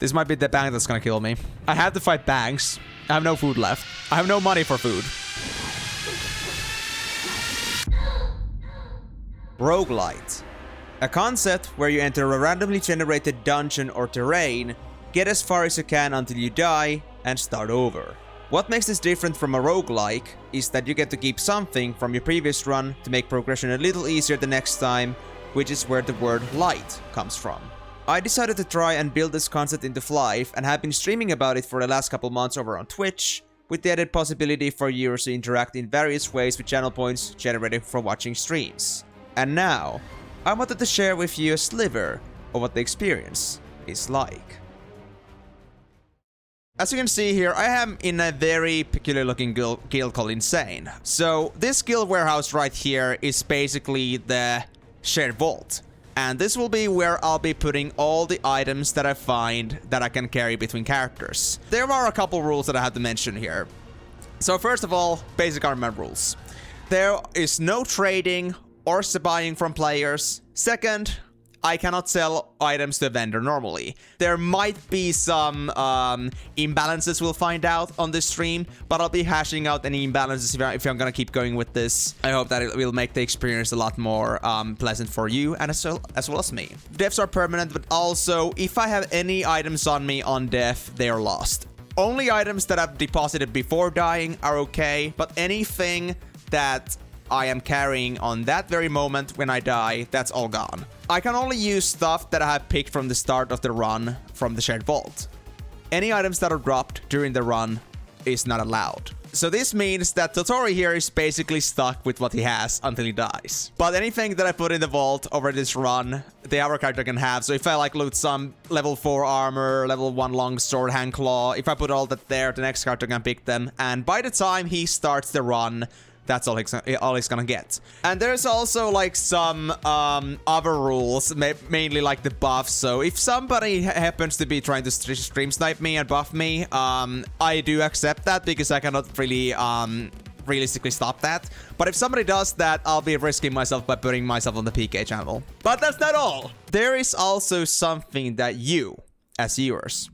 This might be the bang that's gonna kill me. I have to fight bangs. I have no food left. I have no money for food. Roguelite. A concept where you enter a randomly generated dungeon or terrain, get as far as you can until you die, and start over. What makes this different from a roguelike is that you get to keep something from your previous run to make progression a little easier the next time, which is where the word light comes from. I decided to try and build this concept into Flyff and have been streaming about it for the last couple months over on Twitch, with the added possibility for viewers to interact in various ways with channel points generated from watching streams. And now, I wanted to share with you a sliver of what the experience is like. As you can see here, I am in a very peculiar looking guild called Insane. So this guild warehouse right here is basically the shared vault. And this will be where I'll be putting all the items that I find that I can carry between characters. There are a couple rules that I have to mention here. So first of all, basic armor rules. There is no trading or buying from players. Second, I cannot sell items to a vendor normally. There might be some imbalances we'll find out on this stream, but I'll be hashing out any imbalances if I'm gonna keep going with this. I hope that it will make the experience a lot more pleasant for you and as well as me. Deaths are permanent, but also if I have any items on me on death, they are lost. Only items that I've deposited before dying are okay, but anything that I am carrying on that very moment when I die, that's all gone. I can only use stuff that I have picked from the start of the run from the shared vault. Any items that are dropped during the run is not allowed. So this means that Totori here is basically stuck with what he has until he dies. But anything that I put in the vault over this run, the other character can have. So if I like loot some level 4 armor, level 1 longsword, hand claw, if I put all that there, the next character can pick them. And by the time he starts the run, that's all he's gonna get. And there's also like some other rules, mainly like the buffs. So if somebody happens to be trying to stream snipe me and buff me, I do accept that because I cannot really realistically stop that. But if somebody does that, I'll be risking myself by putting myself on the PK channel. But that's not all. There is also something that you, as viewers,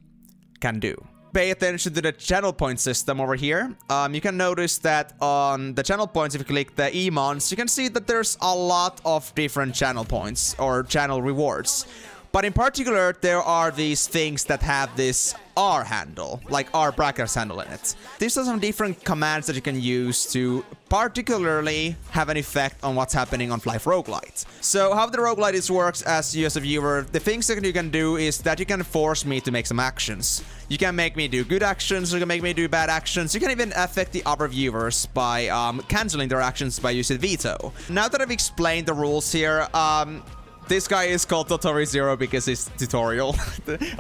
can do. Pay attention to the channel point system over here. You can notice that on the channel points, if you click the emons, you can see that there's a lot of different channel points or channel rewards. But in particular, there are these things that have this R handle, like R brackets handle in it. These are some different commands that you can use to particularly have an effect on what's happening on Flyff Roguelite. So how the Roguelite works as you as a viewer, the things that you can do is that you can force me to make some actions. You can make me do good actions, you can make me do bad actions, you can even affect the other viewers by canceling their actions by using veto. Now that I've explained the rules here, this guy is called Totori Zero because it's tutorial.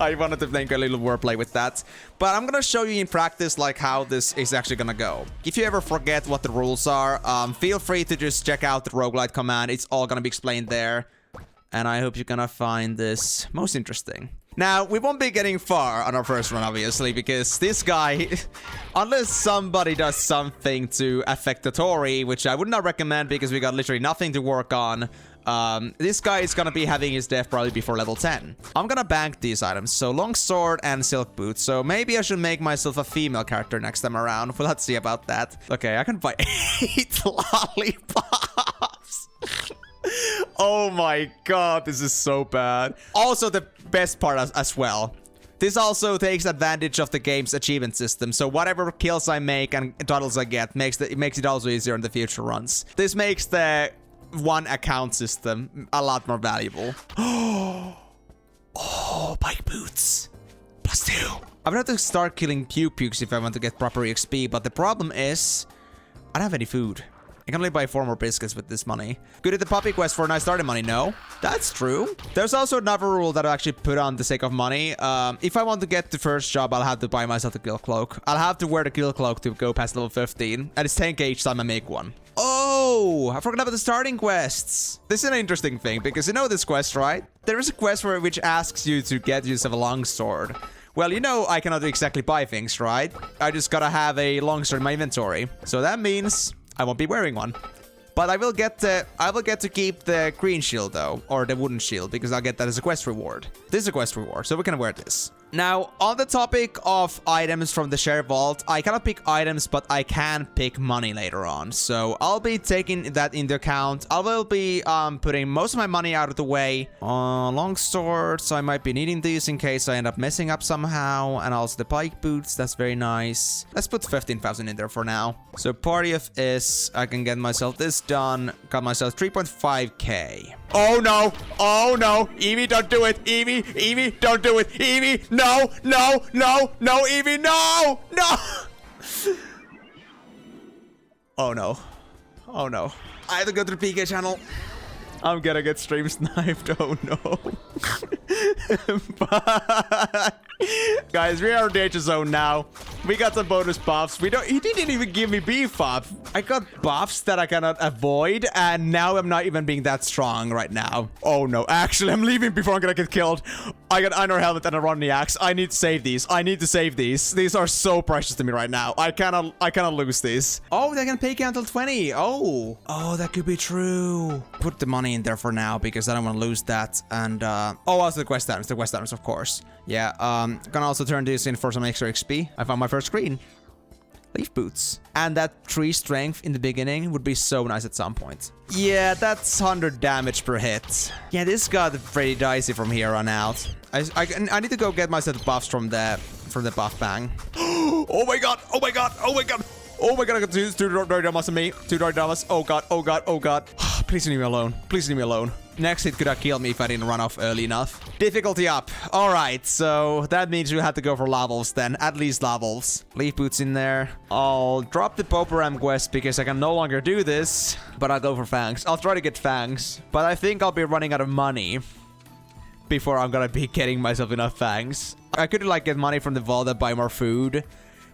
I wanted to make a little wordplay with that. But I'm gonna show you in practice like how this is actually gonna go. If you ever forget what the rules are, feel free to just check out the Roguelite command. It's all gonna be explained there. And I hope you're gonna find this most interesting. Now, we won't be getting far on our first run, obviously, because this guy, unless somebody does something to affect Totori, which I would not recommend because we got literally nothing to work on, this guy is gonna be having his death probably before level 10. I'm gonna bank these items, so longsword and silk boots, so maybe I should make myself a female character next time around. Well, let's see about that. Okay, I can buy 8 lollipops. Oh my god, this is so bad. Also, the best part as well. This also takes advantage of the game's achievement system, so whatever kills I make and titles I get makes it also easier in the future runs. This makes the one account system a lot more valuable. Oh, bike boots. +2. I'm gonna have to start killing pukes if I want to get proper XP, but the problem is I don't have any food. I can only buy 4 more biscuits with this money. Good at the puppy quest for a nice starting money. No, that's true. There's also another rule that I actually put on the sake of money. If I want to get the first job, I'll have to buy myself the guild cloak. I'll have to wear the guild cloak to go past level 15. And it's 10k each time I make one. Oh, I forgot about the starting quests. This is an interesting thing because you know this quest, right? There is a quest which asks you to get yourself a longsword. Well, you know I cannot exactly buy things, right? I just gotta have a longsword in my inventory. So that means I won't be wearing one. But I will get to keep the green shield though, or the wooden shield, because I'll get that as a quest reward. This is a quest reward, so we can wear this. Now, on the topic of items from the share vault, I cannot pick items, but I can pick money later on. So I'll be taking that into account. I will be putting most of my money out of the way. Long swords, I might be needing these in case I end up messing up somehow. And also the pike boots, that's very nice. Let's put 15,000 in there for now. So party of is, I can get myself this done. Got myself 3.5k. Oh no! Oh no! Evie, don't do it! Evie, don't do it! Evie, no! No! No! No! Evie, no! No! Oh no. Oh no. I have to go to the PK channel. I'm gonna get stream sniped. Oh no. But guys, we are in danger zone now. We got some bonus buffs. He didn't even give me beef up. I got buffs that I cannot avoid, and now I'm not even being that strong right now. Oh no, actually, I'm leaving before I'm gonna get killed. I got iron helmet and a running axe. I need to save these. I need to save these. These are so precious to me right now. I cannot lose these. Oh, they can pay until 20. Oh, that could be true. Put the money in there for now because I don't want to lose that. And also the quest items, of course. Yeah, gonna also turn this in for some extra XP. I found my first screen. Leaf boots. And that 3 strength in the beginning would be so nice at some point. Yeah, that's 100 damage per hit. Yeah, this got pretty dicey from here on out. I need to go get myself buffs from the buff bang. Oh my god! Oh my god! Oh my god! Oh my god! I got two Dorydamas on me. 2 Dorydamas. Oh god! Oh god! Oh god! Please leave me alone. Please leave me alone. Next hit could have killed me if I didn't run off early enough. Difficulty up. Alright, so that means we have to go for levels then. At least levels. Leaf boots in there. I'll drop the Poperam quest because I can no longer do this. But I'll go for fangs. I'll try to get fangs. But I think I'll be running out of money before I'm gonna be getting myself enough fangs. I could like get money from the vault and buy more food.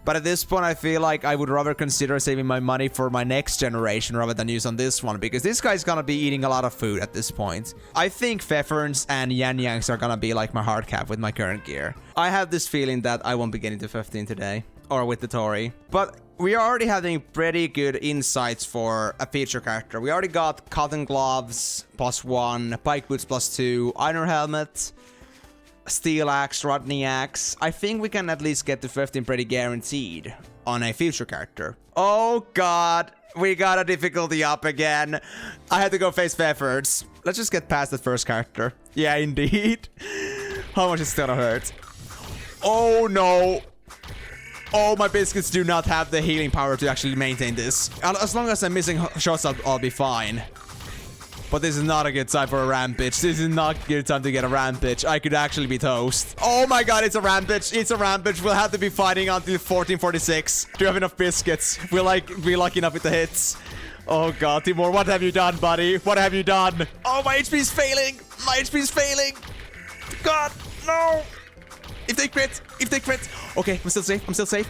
But at this point, I feel like I would rather consider saving my money for my next generation rather than use on this one, because this guy's gonna be eating a lot of food at this point. I think Pfefferns and Yan Yangs are gonna be like my hard cap with my current gear. I have this feeling that I won't be getting to 15 today, or with the Tori. But we are already having pretty good insights for a feature character. We already got cotton gloves +1, pike boots +2, iron helmet, steel axe, rodney axe. I think we can at least get to 15 pretty guaranteed on a future character. Oh god, we got a difficulty up again. I had to go face Pfefferts. Let's just get past the first character. Yeah, indeed. How much is it gonna hurt? Oh no. Oh, my biscuits do not have the healing power to actually maintain this. As long as I'm missing shots, I'll be fine. But this is not a good time for a rampage. This is not a good time to get a rampage. I could actually be toast. Oh my god, it's a rampage. It's a rampage. We'll have to be fighting until 1446. Do you have enough biscuits? We'll be lucky enough with the hits. Oh god, Timur, what have you done, buddy? What have you done? Oh, my HP's failing. My HP's failing. God, no. If they crit. Okay, I'm still safe. I'm still safe.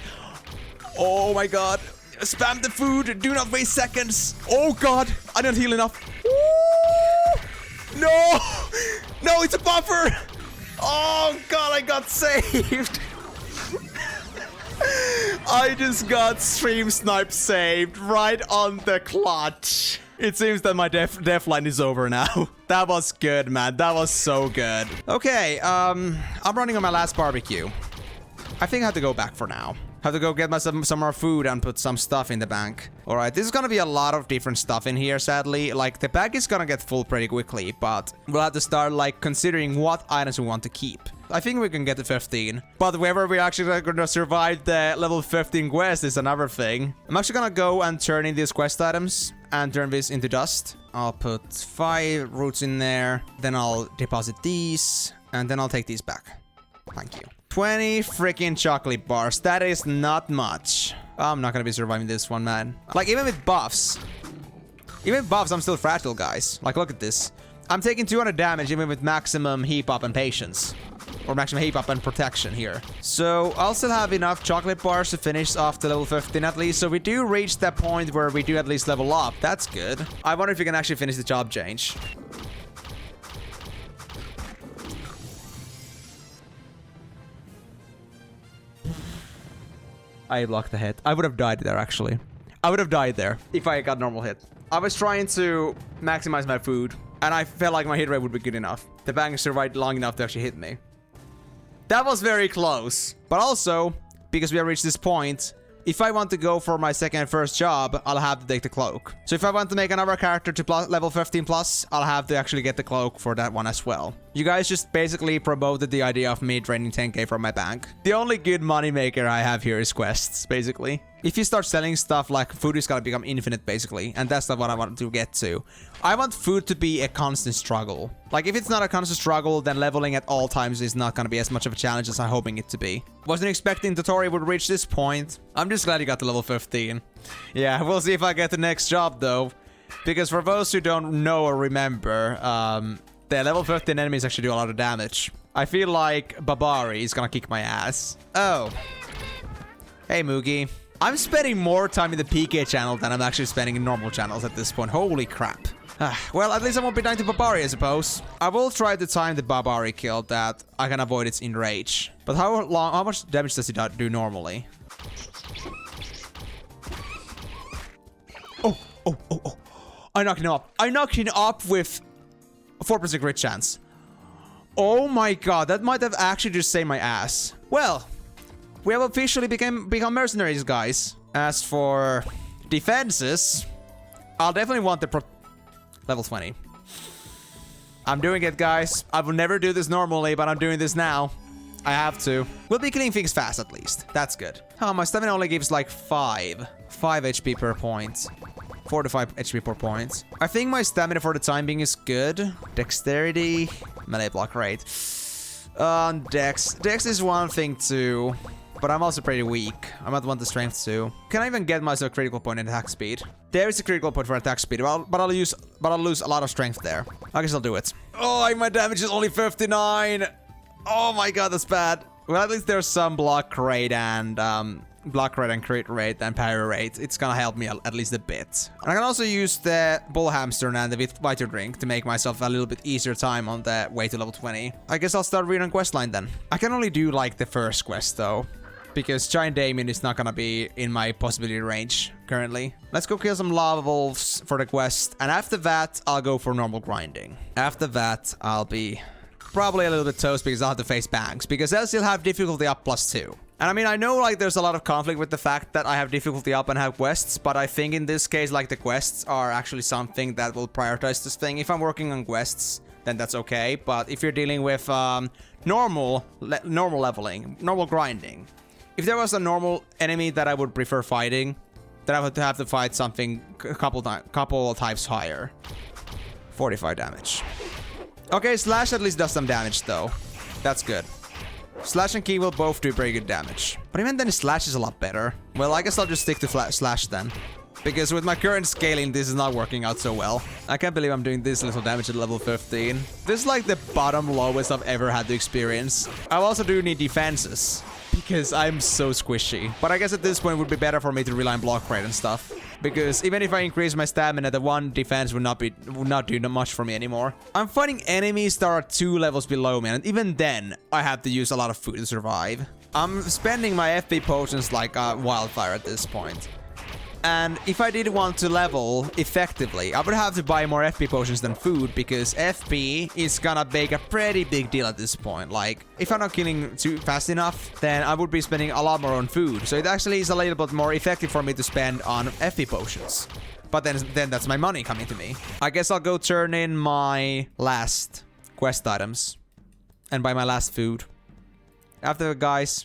Oh my god. Spam the food. Do not waste seconds. Oh god, I don't heal enough. No! No, it's a buffer! Oh god, I got saved! I just got stream snipe saved right on the clutch. It seems that my death line is over now. That was good, man. That was so good. Okay, I'm running on my last barbecue. I think I have to go back for now. Have to go get myself some more food and put some stuff in the bank. Alright, this is gonna be a lot of different stuff in here, sadly. Like, the bag is gonna get full pretty quickly, but we'll have to start, like, considering what items we want to keep. I think we can get to 15. But whether we're actually gonna survive the level 15 quest is another thing. I'm actually gonna go and turn in these quest items and turn this into dust. I'll put 5 roots in there. Then I'll deposit these. And then I'll take these back. Thank you. 20 freaking chocolate bars. That is not much. I'm not gonna be surviving this one, man. Like, even with buffs, I'm still fragile, guys. Like, look at this. I'm taking 200 damage even with maximum heap up and patience. Or maximum heap up and protection here. So, I'll still have enough chocolate bars to finish off to level 15 at least. So, we do reach that point where we do at least level up. That's good. I wonder if we can actually finish the job change. I blocked the hit. I would have died there, actually. I would have died there if I got normal hit. I was trying to maximize my food, and I felt like my hit rate would be good enough. The bang survived long enough to actually hit me. That was very close. But also, because we have reached this point, if I want to go for my second and first job, I'll have to take the cloak. So if I want to make another character to level 15 plus, I'll have to actually get the cloak for that one as well. You guys just basically promoted the idea of me draining 10k from my bank. The only good money maker I have here is quests, basically. If you start selling stuff, like food is gonna become infinite, basically. And that's not what I want to get to. I want food to be a constant struggle. Like, if it's not a constant struggle, then leveling at all times is not gonna be as much of a challenge as I'm hoping it to be. Wasn't expecting the Tori would reach this point. I'm just glad you got to level 15. Yeah, we'll see if I get the next job, though. Because for those who don't know or remember, the level 15 enemies actually do a lot of damage. I feel like Babari is gonna kick my ass. Oh. Hey, Moogie. I'm spending more time in the PK channel than I'm actually spending in normal channels at this point. Holy crap. Well, at least I won't be dying to Babari, I suppose. I will try to time the Babari kill that I can avoid its enrage. But how much damage does it do normally? Oh. I knocked him up. I knocked him up with a 4% crit chance. Oh my god, that might have actually just saved my ass. Well, we have officially become mercenaries, guys. As for defenses, I'll definitely want the level 20. I'm doing it, guys. I will never do this normally, but I'm doing this now. I have to. We'll be killing things fast, at least. That's good. Oh, my stamina only gives like 5 HP per point. 4 to 5 HP per point. I think my stamina for the time being is good. Dexterity, melee block rate. Dex. Dex is one thing too. But I'm also pretty weak. I might want the strength too. Can I even get myself a critical point in attack speed? There is a critical point for attack speed, but I'll lose a lot of strength there. I guess I'll do it. Oh, my damage is only 59. Oh my god, that's bad. Well, at least there's some block rate and crit rate and parry rate. It's gonna help me at least a bit. And I can also use the bull hamster and the vita drink to make myself a little bit easier time on the way to level 20. I guess I'll start reading questline then. I can only do like the first quest though, because Giant Damien is not gonna be in my possibility range currently. Let's go kill some lava wolves for the quest, and after that, I'll go for normal grinding. After that, I'll be probably a little bit toast because I'll have to face bangs, because they'll still have difficulty up +2. And I mean, I know like there's a lot of conflict with the fact that I have difficulty up and have quests, but I think in this case, like the quests are actually something that will prioritize this thing. If I'm working on quests, then that's okay. But if you're dealing with normal leveling, normal grinding, if there was a normal enemy that I would prefer fighting, then I would have to fight something a couple types higher. 45 damage. Okay, Slash at least does some damage though. That's good. Slash and Key will both do pretty good damage. But even then, Slash is a lot better. Well, I guess I'll just stick to Slash then. Because with my current scaling, this is not working out so well. I can't believe I'm doing this little damage at level 15. This is like the bottom lowest I've ever had to experience. I also do need defenses, because I'm so squishy. But I guess at this point it would be better for me to rely on block rate and stuff. Because even if I increase my stamina, the one defense would not do much for me anymore. I'm fighting enemies that are 2 levels below me, and even then, I have to use a lot of food to survive. I'm spending my FP potions like wildfire at this point. And if I did want to level effectively, I would have to buy more FP potions than food, because FP is gonna make a pretty big deal at this point. Like, if I'm not killing too fast enough, then I would be spending a lot more on food. So it actually is a little bit more effective for me to spend on FP potions. But then that's my money coming to me. I guess I'll go turn in my last quest items and buy my last food. After, guys,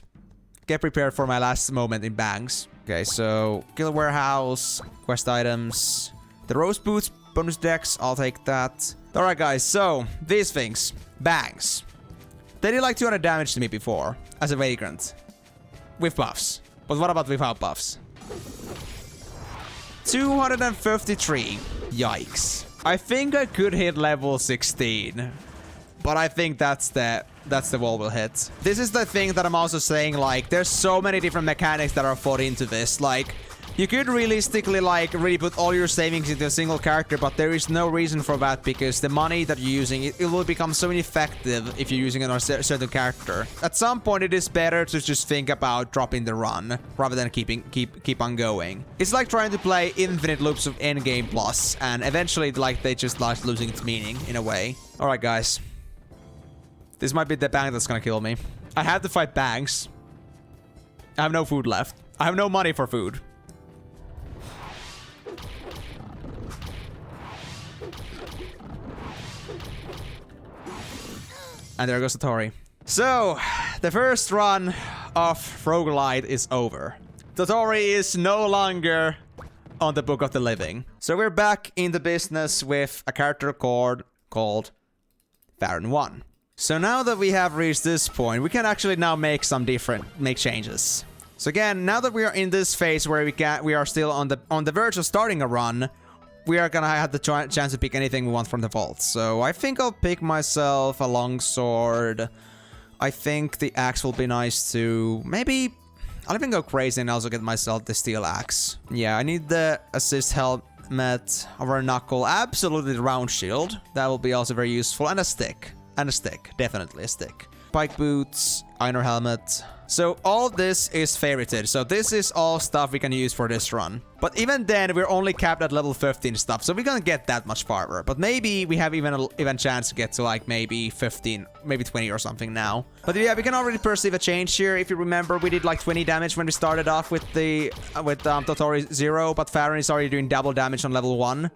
get prepared for my last moment in bangs. Okay, so kill warehouse, quest items, the rose boots, bonus dex, I'll take that. Alright guys, so these things, bangs. They did like 200 damage to me before, as a vagrant. With buffs. But what about without buffs? 253. Yikes. I think I could hit level 16. But I think that's the wall we'll hit. This is the thing that I'm also saying, like, there's so many different mechanics that are put into this. Like, you could realistically, like, really put all your savings into a single character, but there is no reason for that, because the money that you're using, it will become so ineffective if you're using it on a certain character. At some point, it is better to just think about dropping the run, rather than keep on going. It's like trying to play infinite loops of endgame plus, and eventually, like, they just start losing its meaning, in a way. Alright, guys. This might be the bang that's gonna kill me. I have to fight Banks. I have no food left. I have no money for food. And there goes Totori. So, the first run of Roguelite is over. Totori is no longer on the Book of the Living. So we're back in the business with a character called Farron 1. So now that we have reached this point, we can actually now make changes. So again, now that we are in this phase where we are still on the verge of starting a run, we are gonna have the chance to pick anything we want from the vault. So I think I'll pick myself a longsword. I think the axe will be nice too. Maybe I'll even go crazy and also get myself the steel axe. Yeah, I need the assist helmet, over knuckle, absolutely the round shield. That will be also very useful, and a stick. And a stick, definitely a stick. Pike boots, iron helmet. So all this is favorited. So this is all stuff we can use for this run. But even then, we're only capped at level 15 stuff. So we're gonna get that much farther. But maybe we have even chance to get to like maybe 15, maybe 20 or something now. But yeah, we can already perceive a change here. If you remember, we did like 20 damage when we started off with Totori 0. But Farron is already doing double damage on level 1.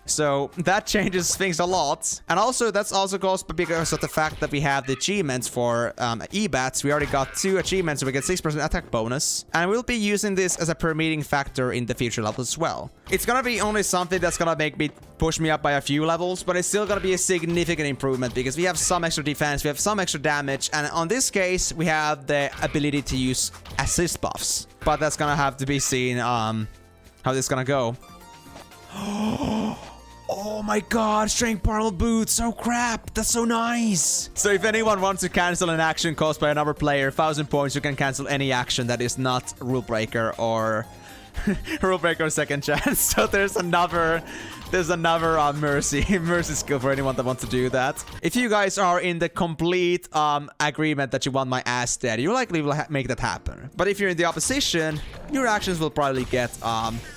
So that changes things a lot. And also, that's also caused because of the fact that we have the achievements for EBATs. We already got 2 achievements, so we get 6% attack bonus. And we'll be using this as a permitting factor in the future levels as well. It's gonna be only something that's gonna push me up by a few levels, but it's still gonna be a significant improvement because we have some extra defense, we have some extra damage, and on this case, we have the ability to use assist buffs. But that's gonna have to be seen how this is gonna go. Oh my god, strength parallel boots. Oh crap, that's so nice. So if anyone wants to cancel an action caused by another player, 1000 points, you can cancel any action that is not rule breaker or rule breaker second chance. So there's another mercy skill for anyone that wants to do that. If you guys are in the complete agreement that you want my ass dead, you likely will make that happen. But if you're in the opposition, your actions will probably get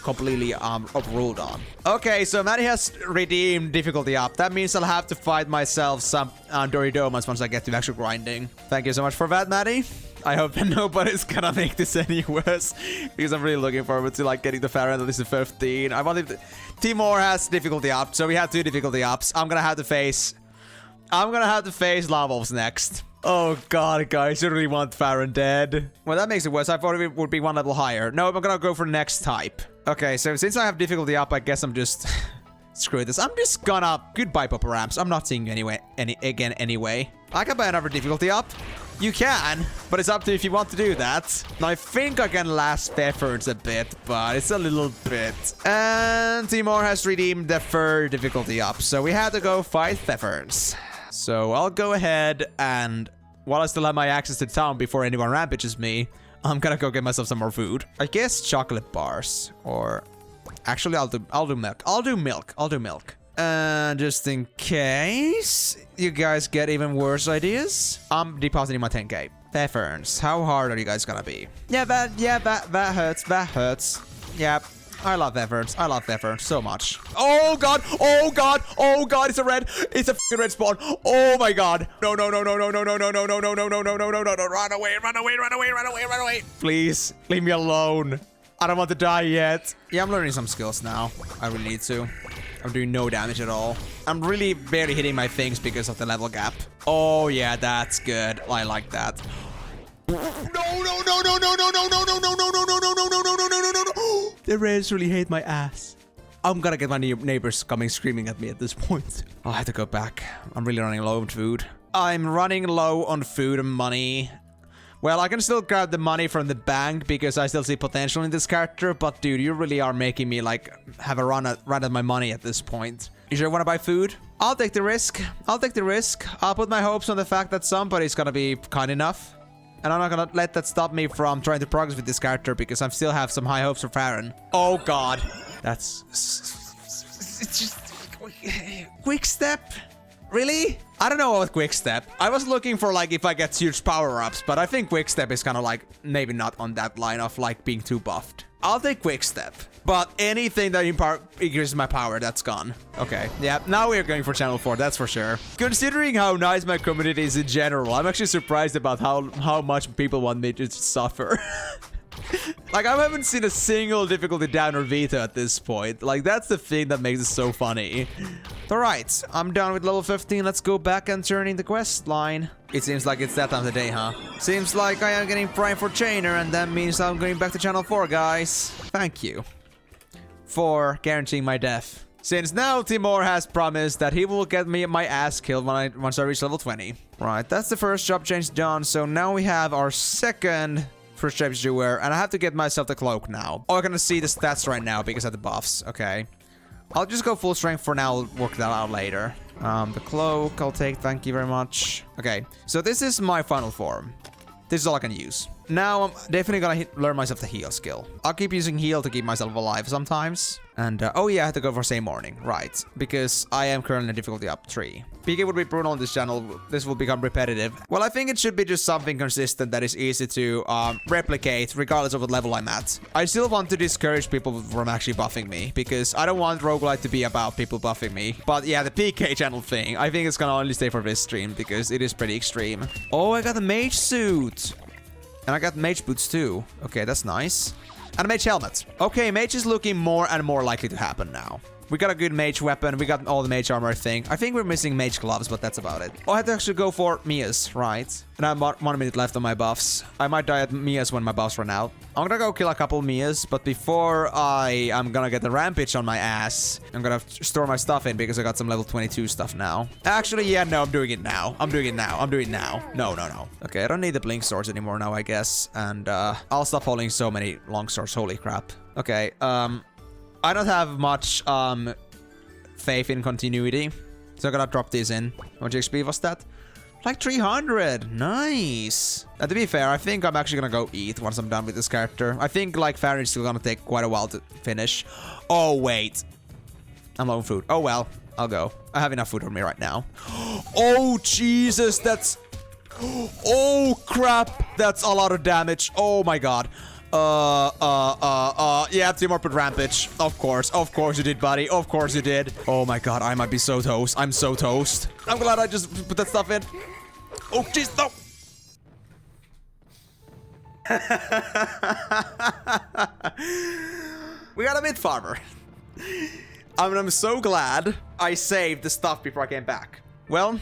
completely overruled on. Okay, so Maddie has redeemed difficulty up. That means I'll have to fight myself some Doridomas once I get to actual grinding. Thank you so much for that, Maddie. I hope that nobody's gonna make this any worse, because I'm really looking forward to like getting the Farron at least to 15. I want to... Timor has difficulty up, so we have 2 difficulty ups. I'm gonna have to face Lavos next. Oh god, guys, you really want Farron dead? Well, that makes it worse. I thought it would be 1 level higher. No, I'm gonna go for next type. Okay, so since I have difficulty up, I guess I'm just... Screw this. I'm just gonna... Goodbye, Papa Ramps. I'm not seeing you again anyway. I can buy another difficulty up. You can, but it's up to you if you want to do that. Now, I think I can last efforts a bit, but it's a little bit. And Timor has redeemed the 3rd difficulty up, so we had to go fight Thefferns. So I'll go ahead and, while I still have my access to town before anyone rampages me, I'm gonna go get myself some more food. I guess chocolate bars, or... Actually, I'll do milk. I'll do milk. Just in case you guys get even worse ideas, I'm depositing my 10k. Thefferns, how hard are you guys gonna be? Yeah, that hurts. That hurts. Yep. I love Thefferns so much. Oh god, it's a red. It's a fucking red spawn. Oh my god. No. Run away. Please, leave me alone. I don't want to die yet. Yeah, I'm learning some skills now. I really need to. I'm doing no damage at all. I'm really barely hitting my things because of the level gap. Oh yeah, that's good. I like that. No. The Reds really hate my ass. I'm gonna get my neighbors coming screaming at me at this point. I'll have to go back. I'm really running low on food. I'm running low on food and money. Well, I can still grab the money from the bank because I still see potential in this character, but dude, you really are making me like have a run at my money at this point. You sure want to buy food? I'll take the risk. I'll put my hopes on the fact that somebody's gonna be kind enough. And I'm not gonna let that stop me from trying to progress with this character because I still have some high hopes for Farron. Oh god. That's... It's just... Quick step? Really? I don't know about quick step. I was looking for like if I get huge power-ups, but I think quick step is kind of like maybe not on that line of like being too buffed. I'll take quick step. But anything that increases my power, that's gone. Okay, yeah, now we're going for channel 4, that's for sure. Considering how nice my community is in general, I'm actually surprised about how much people want me to suffer. Like, I haven't seen a single difficulty down or veto at this point. Like, that's the thing that makes it so funny. Alright, I'm done with level 15. Let's go back and turn in the quest line. It seems like it's that time of the day, huh? Seems like I am getting primed for trainer, and that means I'm going back to channel 4, guys. Thank you for guaranteeing my death. Since now Timur has promised that he will get me my ass killed once I reach level 20. Right, that's the first job change done. So now we have our second first shapes to wear, and I have to get myself the cloak now. Oh, I can see the stats right now because of the buffs. Okay. I'll just go full strength for now. I'll work that out later. The cloak I'll take. Thank you very much. Okay. So this is my final form. This is all I can use. Now I'm definitely gonna learn myself the heal skill. I'll keep using heal to keep myself alive sometimes. And oh yeah, I had to go for same morning, right? Because I am currently in difficulty up 3. PK would be brutal on this channel. This will become repetitive. Well, I think it should be just something consistent that is easy to replicate regardless of what level I'm at. I still want to discourage people from actually buffing me because I don't want Roguelite to be about people buffing me. But yeah, the PK channel thing, I think it's gonna only stay for this stream because it is pretty extreme. Oh, I got a mage suit. And I got mage boots too. Okay, that's nice. And a mage helmet. Okay, mage is looking more and more likely to happen now. We got a good mage weapon. We got all the mage armor thing. I think we're missing mage gloves, but that's about it. Oh, I had to actually go for Mia's, right? And I have 1 minute left on my buffs. I might die at Mia's when my buffs run out. I'm gonna go kill a couple Mia's, but before I'm gonna get the rampage on my ass, I'm gonna store my stuff in because I got some level 22 stuff now. Actually, yeah, no, I'm doing it now. I'm doing it now. I'm doing it now. No, no, no. Okay, I don't need the blink swords anymore now, I guess. And I'll stop holding so many long swords. Holy crap. Okay, I don't have much faith in continuity, so I'm gonna drop these in. How much XP was that? Like 300. Nice. And to be fair, I think I'm actually gonna go eat once I'm done with this character. I think like Farron's still gonna take quite a while to finish. Oh wait, I'm low on food. Oh well, I'll go. I have enough food on me right now. Oh Jesus, that's... Oh crap, that's a lot of damage. Oh my god. Yeah, Timur put rampage. Of course you did, buddy. Of course you did. Oh my god, I might be so toast. I'm so toast. I'm glad I just put that stuff in. Oh, jeez, no. We got a mid farmer. I'm so glad I saved the stuff before I came back. Well,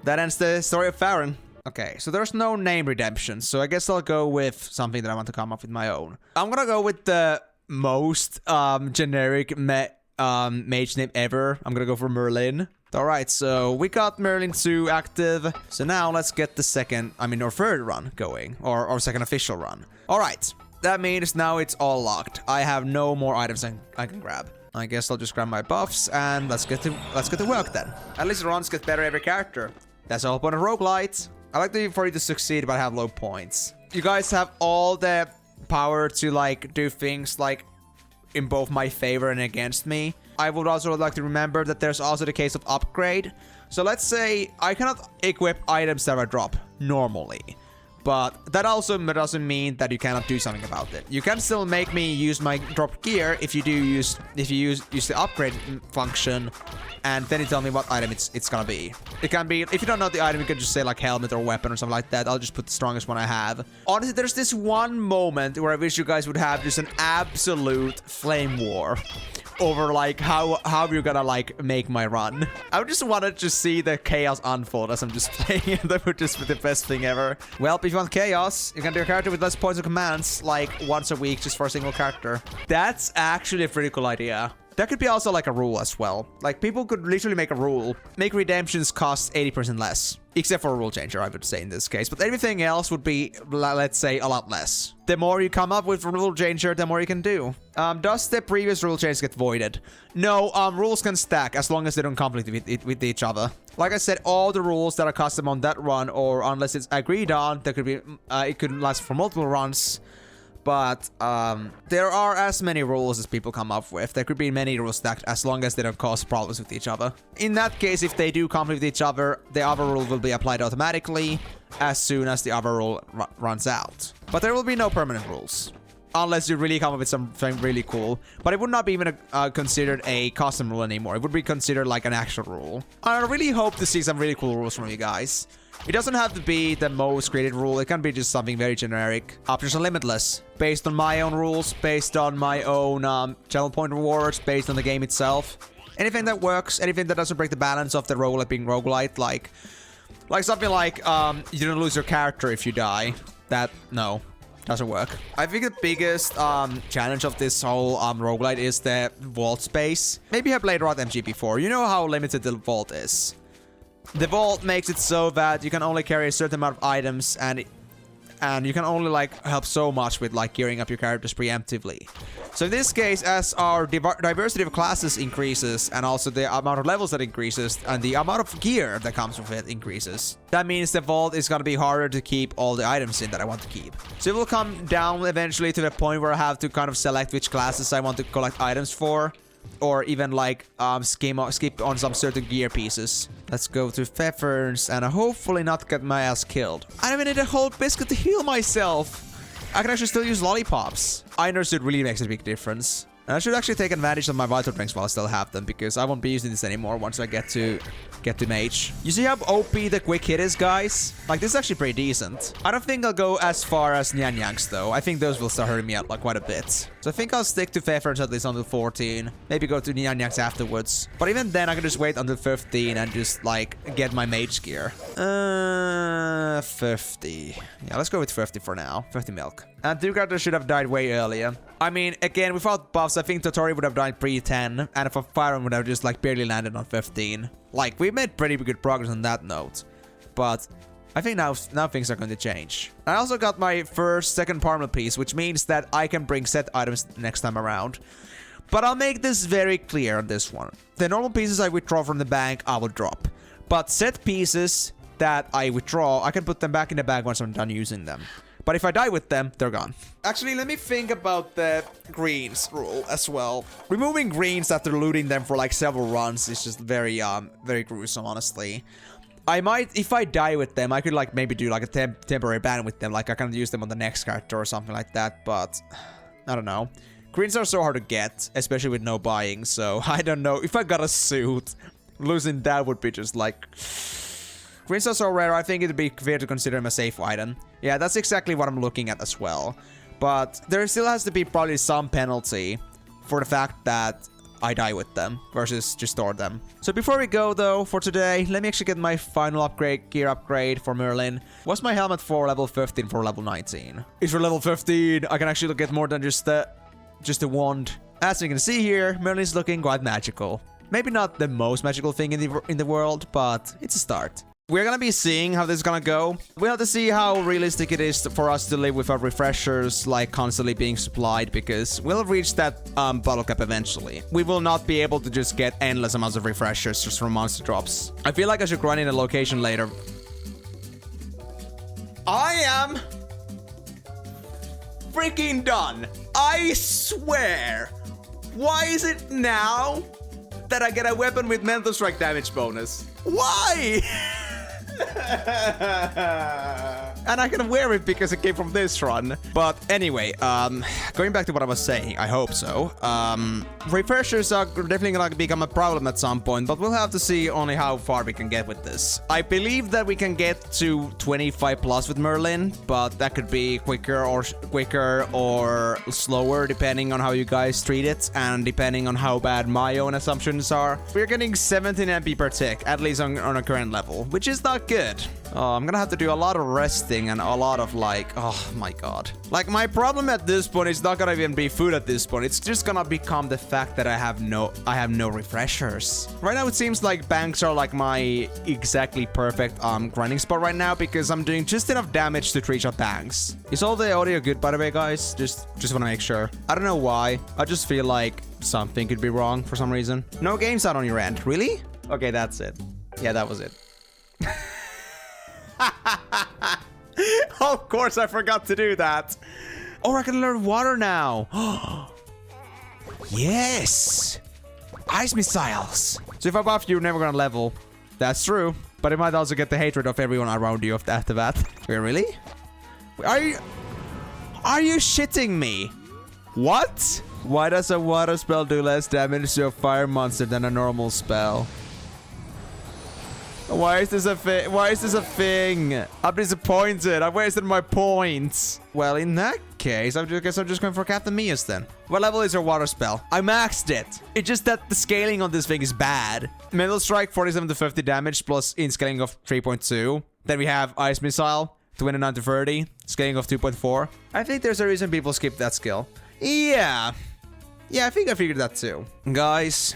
that ends the story of Farron. Okay, so there's no name redemption, so I guess I'll go with something that I want to come up with my own. I'm gonna go with the most generic mage name ever. I'm gonna go for Merlin. Alright, so we got Merlin 2 active. So now let's get the third run going, or second official run. Alright, that means now it's all locked. I have no more items I can grab. I guess I'll just grab my buffs and let's get to work then. At least runs get better every character. That's the whole point of Roguelite. I like for you to succeed but have low points. You guys have all the power to like do things like in both my favor and against me. I would also like to remember that there's also the case of upgrade. So let's say I cannot equip items that I drop normally. But that also doesn't mean that you cannot do something about it. You can still make me use my drop gear if you use the upgrade function, and then you tell me what item it's gonna be. It can be, if you don't know the item, you can just say like helmet or weapon or something like that. I'll just put the strongest one I have. Honestly, there's this one moment where I wish you guys would have just an absolute flame war over like how you're gonna like make my run. I just wanted to see the chaos unfold as I'm just playing it. That would just be the best thing ever. Well, if you want chaos, you can do a character with less points of commands like once a week just for a single character. That's actually a pretty cool idea. That could be also like a rule as well. Like people could literally make a rule. Make redemptions cost 80% less. Except for a rule changer, I would say in this case. But everything else would be, let's say, a lot less. The more you come up with a rule changer, the more you can do. Does the previous rule change get voided? No, rules can stack as long as they don't conflict with each other. Like I said, all the rules that are custom on that run, or unless it's agreed on, there could be, it could last for multiple runs. But there are as many rules as people come up with. There could be many rules stacked as long as they don't cause problems with each other. In that case, if they do conflict with each other, the other rule will be applied automatically as soon as the other rule runs out. But there will be no permanent rules. Unless you really come up with something really cool. But it would not be even considered a custom rule anymore. It would be considered like an actual rule. I really hope to see some really cool rules from you guys. It doesn't have to be the most created rule. It can be just something very generic. Options are limitless. Based on my own rules, based on my own channel point rewards, based on the game itself. Anything that works, anything that doesn't break the balance of the roguelite being roguelite, like something like you don't lose your character if you die. That, no. Doesn't work. I think the biggest challenge of this whole roguelite is the vault space. Maybe you have played Rot MG before. You know how limited the vault is. The vault makes it so that you can only carry a certain amount of items, and you can only like help so much with like gearing up your characters preemptively. So in this case, as our diversity of classes increases, and also the amount of levels that increases, and the amount of gear that comes with it increases, that means the vault is gonna be harder to keep all the items in that I want to keep. So it will come down eventually to the point where I have to kind of select which classes I want to collect items for. Or even like skip on some certain gear pieces. Let's go to Pfeffer's and hopefully not get my ass killed. I don't even need a whole biscuit to heal myself. I can actually still use lollipops. I understood really makes a big difference. And I should actually take advantage of my vital drinks while I still have them, because I won't be using this anymore once I get to mage. You see how OP the quick hit is, guys? Like, this is actually pretty decent. I don't think I'll go as far as Nyan Yanks, though. I think those will start hurting me out like quite a bit. So I think I'll stick to Pfeffer's at least until 14. Maybe go to Nyan Yanks afterwards. But even then, I can just wait until 15 and just, like, get my mage gear. 50. Yeah, let's go with 50 for now. 50 milk. And two characters should have died way earlier. I mean, again, without buffs, I think Totori would have died pre-10. And if a Fireman would have just, like, barely landed on 15. Like, we made pretty good progress on that note. But I think now things are going to change. I also got my second parliament piece, which means that I can bring set items next time around. But I'll make this very clear on this one. The normal pieces I withdraw from the bank, I will drop. But set pieces that I withdraw, I can put them back in the bag once I'm done using them. But if I die with them, they're gone. Actually, let me think about the greens rule as well. Removing greens after looting them for like several runs is just very gruesome, honestly. I might, if I die with them, I could like maybe do like a temporary ban with them. Like I can use them on the next character or something like that, but I don't know. Greens are so hard to get, especially with no buying, so I don't know. If I got a suit, losing that would be just like... Greens are so rare, I think it'd be fair to consider them a safe item. Yeah, that's exactly what I'm looking at as well. But there still has to be probably some penalty for the fact that I die with them versus just store them. So before we go though, for today, let me actually get my final gear upgrade for Merlin. What's my helmet for level 15 for level 19? It's for level 15. I can actually get more than just a wand. As you can see here, Merlin's looking quite magical. Maybe not the most magical thing in the world, but it's a start. We're gonna be seeing how this is gonna go. We'll have to see how realistic it is for us to live with our refreshers like constantly being supplied, because we'll reach that bottle cap eventually. We will not be able to just get endless amounts of refreshers just from monster drops. I feel like I should run in a location later. I am freaking done. I swear. Why is it now that I get a weapon with mental strike damage bonus? Why? And I can wear it because it came from this run. But anyway, going back to what I was saying, I hope so. Refreshers are definitely gonna become a problem at some point, but we'll have to see only how far we can get with this. I believe that we can get to 25 plus with Merlin, but that could be quicker or slower depending on how you guys treat it and depending on how bad my own assumptions are. We're getting 17 MP per tick, at least on a current level, which is not good. Oh, I'm gonna have to do a lot of resting and a lot of like, oh my god. Like, my problem at this point is not gonna even be food at this point. It's just gonna become the fact that I have no refreshers. Right now, it seems like banks are like my exactly perfect grinding spot right now, because I'm doing just enough damage to reach out banks. Is all the audio good, by the way, guys? Just want to make sure. I don't know why. I just feel like something could be wrong for some reason. No games out on your end. Really? Okay, that's it. Yeah, that was it. Of course, I forgot to do that. Oh, I can learn water now. Yes. Ice missiles. So if I buff you, you're never gonna level. That's true. But it might also get the hatred of everyone around you after that. Wait, really? Are you shitting me? What? Why does a water spell do less damage to a fire monster than a normal spell? Why is this a thing? Why is this a thing? I'm disappointed. I wasted my points. Well, in that case, I guess I'm just going for Captain Mia's then. What level is your water spell? I maxed it. It's just that the scaling on this thing is bad. Mental Strike, 47 to 50 damage, plus in scaling of 3.2. Then we have Ice Missile, 29 to 30, scaling of 2.4. I think there's a reason people skip that skill. Yeah. Yeah, I think I figured that too. Guys,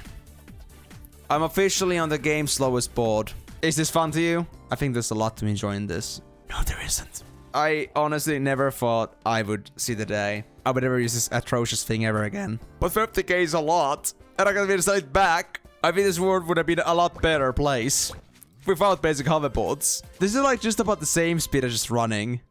I'm officially on the game's slowest board. Is this fun to you? I think there's a lot to enjoy in this. No, there isn't. I honestly never thought I would see the day I would ever use this atrocious thing ever again. But 50k is a lot, and I gotta be decided back. I think this world would have been a lot better place without basic hoverboards. This is like just about the same speed as just running.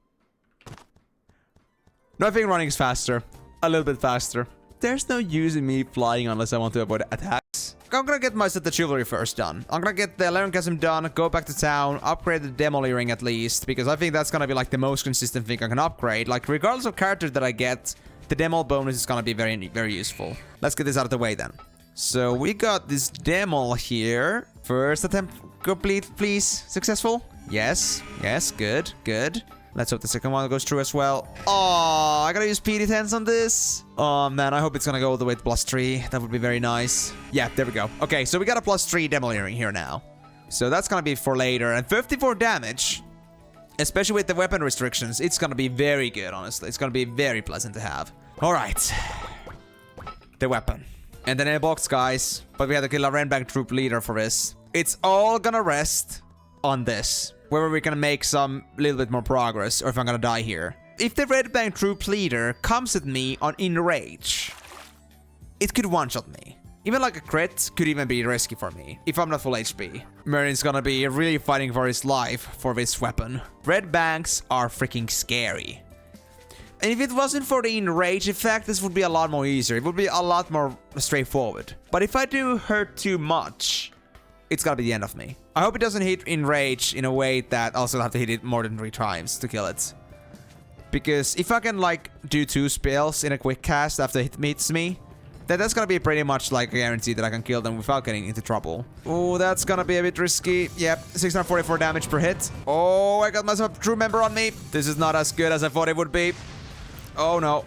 No, I think running is faster. A little bit faster. There's no use in me flying unless I want to avoid attacks. I'm gonna get my set the chivalry first done. I'm gonna get the Larenchasm done, go back to town, upgrade the Demoli Ring at least, because I think that's gonna be like the most consistent thing I can upgrade. Like, regardless of character that I get, the Demol bonus is gonna be very, very useful. Let's get this out of the way then. So we got this Demol here. First attempt complete, please. Successful? Yes. Yes, good, good. Let's hope the second one goes through as well. Oh, I gotta use PD10s on this. Oh, man, I hope it's gonna go all the way to +3. That would be very nice. Yeah, there we go. Okay, so we got a +3 Demoli Ring here now. So that's gonna be for later. And 54 damage, especially with the weapon restrictions, it's gonna be very good, honestly. It's gonna be very pleasant to have. All right. The weapon. And then in a box, guys. But we have to kill a Renbank troop leader for this. It's all gonna rest on this. Whether we're gonna make some little bit more progress or if I'm gonna die here. If the Red Bank troop leader comes at me on enrage, it could one-shot me. Even like a crit could even be risky for me if I'm not full HP. Merlin's gonna be really fighting for his life for this weapon. Red Banks are freaking scary. And if it wasn't for the enrage effect, this would be a lot more easier. It would be a lot more straightforward. But if I do hurt too much, it's gonna be the end of me. I hope it doesn't hit enrage in a way that I also have to hit it more than 3 times to kill it. Because if I can like do 2 spells in a quick cast after it hits me, then that's gonna be pretty much like a guarantee that I can kill them without getting into trouble. Oh, that's gonna be a bit risky. Yep, 644 damage per hit. Oh, I got myself a true member on me. This is not as good as I thought it would be. Oh no.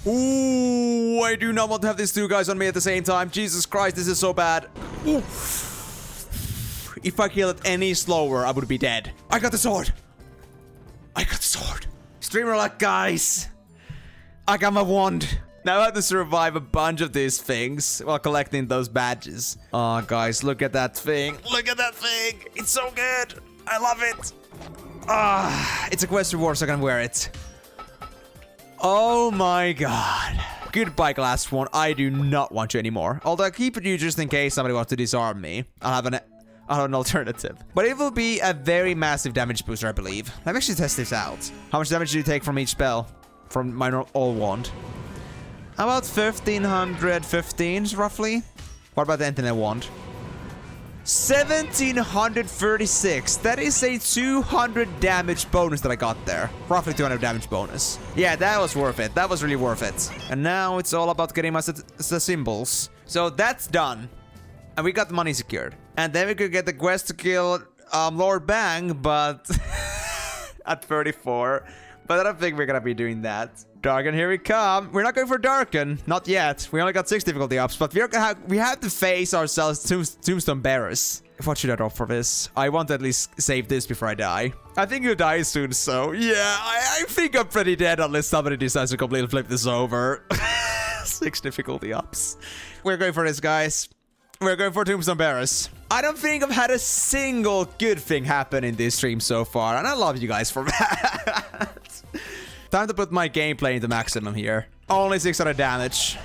Ooh, I do not want to have these 2 guys on me at the same time. Jesus Christ, this is so bad. Ooh. If I kill it any slower, I would be dead. I got the sword. I got the sword. Streamer luck, guys. I got my wand. Now I have to survive a bunch of these things while collecting those badges. Oh, guys, look at that thing. Look at that thing. It's so good. I love it. Ah, it's a quest reward, so I can wear it. Oh my god. Goodbye, Glass One. I do not want you anymore. Although I keep you just in case somebody wants to disarm me. I'll have an alternative. But it will be a very massive damage booster, I believe. Let me actually test this out. How much damage do you take from each spell? From my all wand? About 1515, roughly. What about the Internet Wand? 1736. That is a 200 damage bonus that I got there. Roughly 200 damage bonus. Yeah, that was worth it. That was really worth it. And now it's all about getting my symbols. So that's done. And we got the money secured. And then we could get the quest to kill Lord Bang, but at 34. But I don't think we're gonna be doing that. Darken, here we come. We're not going for Darken. Not yet. We only got 6 difficulty ups, but we have to face ourselves Tombstone Bearers. What should I drop for this? I want to at least save this before I die. I think you'll die soon, so yeah, I think I'm pretty dead unless somebody decides to completely flip this over. 6 difficulty ups. We're going for this, guys. We're going for Tombstone Bearers. I don't think I've had a single good thing happen in this stream so far, and I love you guys for that. Time to put my gameplay into maximum here. Only 600 damage.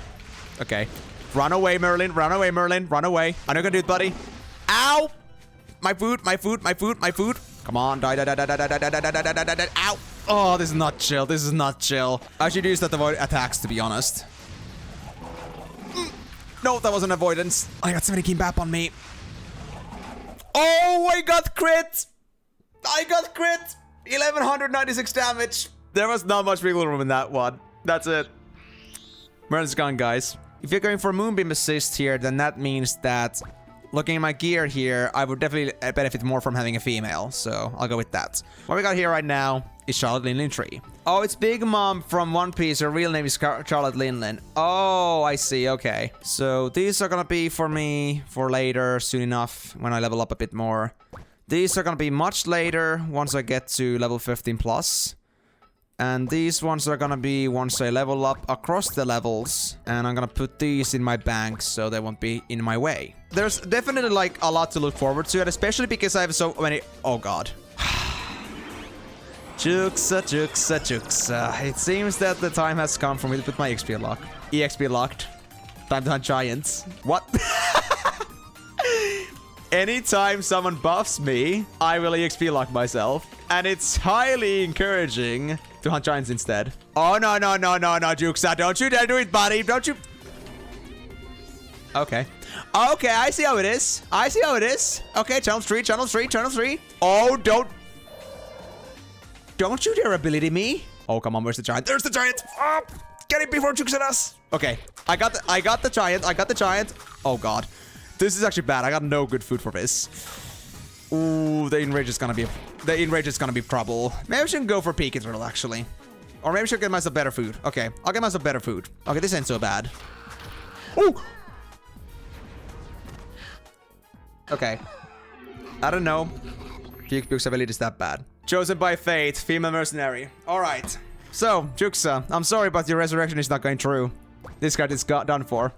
Okay. Run away, Merlin. Run away, Merlin. Run away. I know you can do it, buddy. Ow! My food, my food, my food, my food. Come on. Die, die, die, die, die, die, die, die, die, die, die. Ow! Oh, this is not chill. This is not chill. I should use that to avoid attacks, to be honest. No, that wasn't avoidance. I got somebody came back on me. Oh, I got crit! I got crit! 1196 damage. There was not much wiggle room in that one. That's it. Where's it gone, guys? If you're going for Moonbeam Assist here, then that means that looking at my gear here, I would definitely benefit more from having a female. So I'll go with that. What we got here right now is Charlotte Linlin Tree. Oh, it's Big Mom from One Piece. Her real name is Charlotte Linlin. Oh, I see. Okay. So these are gonna be for me for later, soon enough, when I level up a bit more. These are gonna be much later, once I get to level 15 plus. And these ones are gonna be once I level up across the levels. And I'm gonna put these in my bank so they won't be in my way. There's definitely like a lot to look forward to, and especially because I have so many... Oh god. Juxa, Juxa, Juxa. It seems that the time has come for me to put my XP lock. EXP locked. Time to hunt giants. What? Anytime someone buffs me, I will EXP lock myself. And it's highly encouraging to hunt giants instead. Oh, no, no, no, no, no, Juxa. Don't you dare do it, buddy. Don't you... Okay. Okay, I see how it is. I see how it is. Okay, channel 3, channel 3, channel 3. Oh, don't you dare ability me. Oh, come on, where's the giant? There's the giant. Oh, get it before Juxa does. Okay, I got the giant. I got the giant. Oh, God. This is actually bad. I got no good food for this. Ooh, the enrage is gonna be trouble. Maybe I should go for Peak Drill, actually. Or maybe I should get myself better food. Okay, I'll get myself better food. Okay, this ain't so bad. Ooh! Okay. I don't know. Puke's ability is that bad. Chosen by fate, female mercenary. Alright. So, Juxa, I'm sorry, but your resurrection is not going through. This card is done for.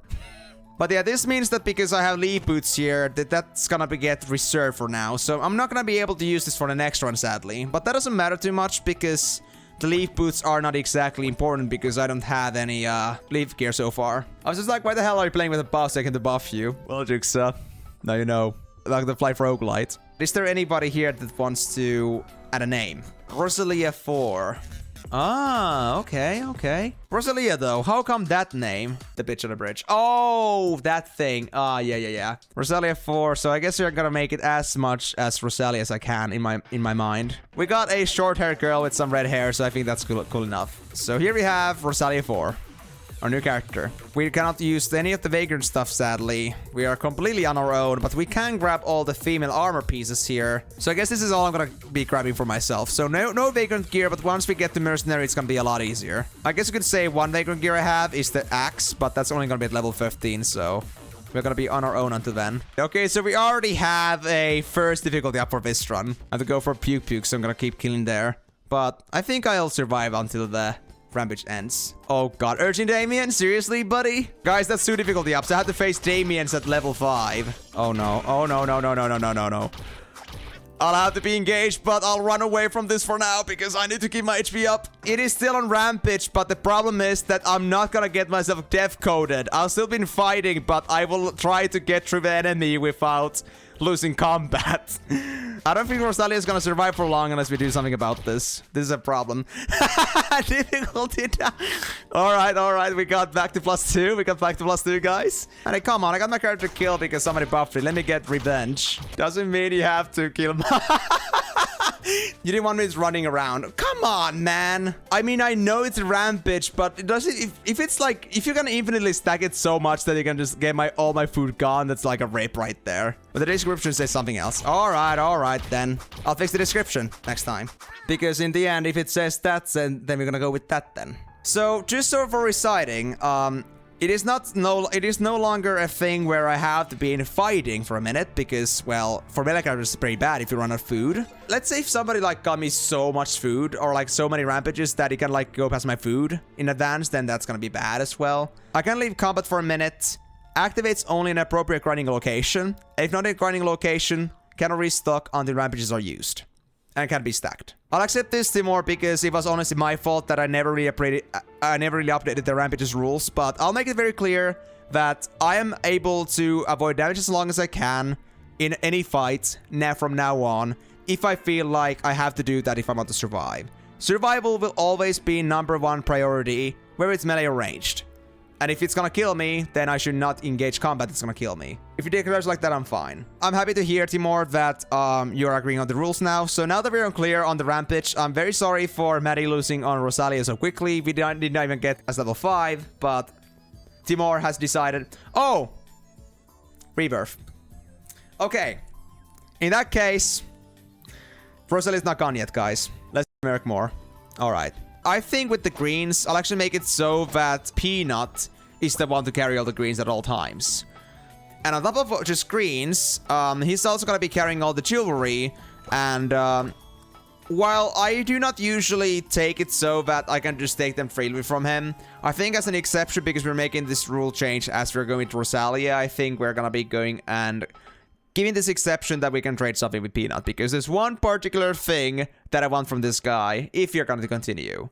But yeah, this means that because I have leaf boots here, that's gonna get reserved for now. So I'm not gonna be able to use this for the next run, sadly. But that doesn't matter too much because the leaf boots are not exactly important because I don't have any leaf gear so far. I was just like, why the hell are you playing with a boss taking to buff you? Well, Juxa, now you know. Like the Flyff Roguelite. Is there anybody here that wants to add a name? Rosalia 4. Ah, okay, okay. Rosalia, though, how come that name? The bitch on the bridge. Oh, that thing. Ah, yeah. Rosalia 4, so I guess you're gonna make it as much as Rosalia as I can in my mind. We got a short-haired girl with some red hair, so I think that's cool enough. So here we have Rosalia 4. Our new character. We cannot use any of the vagrant stuff, sadly. We are completely on our own, but we can grab all the female armor pieces here. So I guess this is all I'm gonna be grabbing for myself. So no vagrant gear, but once we get to mercenary, it's gonna be a lot easier. I guess you could say one vagrant gear I have is the axe, but that's only gonna be at level 15, so we're gonna be on our own until then. Okay, so we already have a first difficulty up for this run. I have to go for Puke, so I'm gonna keep killing there. But I think I'll survive until the rampage ends. Oh god, Urging Damien? Seriously, buddy? Guys, that's 2 difficulty ups. I have to face Damiens at level 5. Oh no. Oh no. I'll have to be engaged, but I'll run away from this for now because I need to keep my HP up. It is still on rampage, but the problem is that I'm not gonna get myself death coded. I'll still be fighting, but I will try to get through the enemy without losing combat. I don't think Rosalia is gonna survive for long unless we do something about this. This is a problem. Difficulty down. Alright. We got back to +2. We got back to +2, guys. And hey, come on. I got my character killed because somebody buffed me. Let me get revenge. Doesn't mean you have to kill me. You didn't want me just running around. Come on, man. I mean, I know it's a rampage, but it doesn't. If it's like, if you're gonna infinitely stack it so much that you can just get all my food gone, that's like a rape right there. But the description says something else. All right, then. I'll fix the description next time. Because in the end, if it says that, then we're gonna go with that then. So, just so for reciting, it is no longer a thing where I have to be in fighting for a minute because, well, for melee characters it's pretty bad if you run out of food. Let's say if somebody like got me so much food or like so many rampages that he can like go past my food in advance, then that's gonna be bad as well. I can leave combat for a minute. Activates only in appropriate grinding location. If not in grinding location, cannot restock until rampages are used. And can be stacked. I'll accept this, Timor, because it was honestly my fault that I never really updated the rampages rules, but I'll make it very clear that I am able to avoid damage as long as I can in any fight from now on, if I feel like I have to do that if I want to survive. Survival will always be #1 priority, whether it's melee or ranged. And if it's gonna kill me, then I should not engage combat. It's gonna kill me. If he declares like that, I'm fine. I'm happy to hear, Timur, that you're agreeing on the rules now. So now that we're unclear on the Rampage, I'm very sorry for Maddie losing on Rosalia so quickly. We did not even get as level 5, but Timur has decided... Oh! Rebirth. Okay. In that case, Rosalia's not gone yet, guys. Let's merc more. Alright. I think with the greens, I'll actually make it so that Peanut is the one to carry all the greens at all times. And on top of just greens, he's also going to be carrying all the jewelry. And while I do not usually take it so that I can just take them freely from him, I think as an exception, because we're making this rule change as we're going to Rosalia, I think we're going to be going and giving this exception that we can trade something with Peanut. Because there's one particular thing that I want from this guy, if you're going to continue.